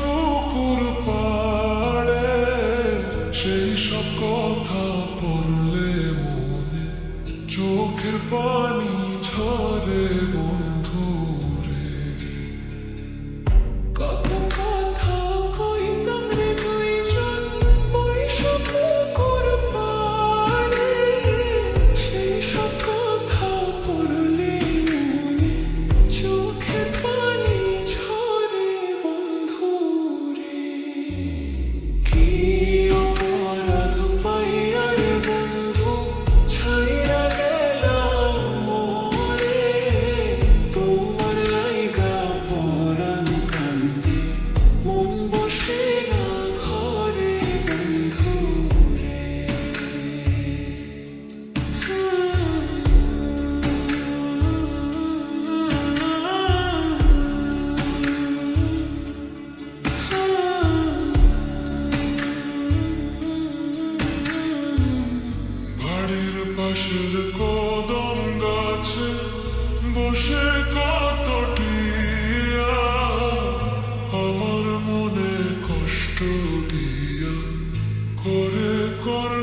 পুকুর পাড়ে সেই সব কথা পড়লে মনে চোখের পানি ঝরে বন্ধু রে। কত কথা কইতাম রে দুইজন ওই সব পুকুর পাড়ে সেই সব কথা পড়লে মনে চোখের পানি ঝরে বন্ধু রে। কি অপরাধ পাইয়া রে বন্ধু ছাইরা গেলাম মোরে, তোমার লাইগা পরাণ কান্দে মন বসে না ঘরে বন্ধু রে। বাড়ির পাশের কদম গাছে বসে কত টিয়া আমার মনে কষ্ট দিয়া করে করে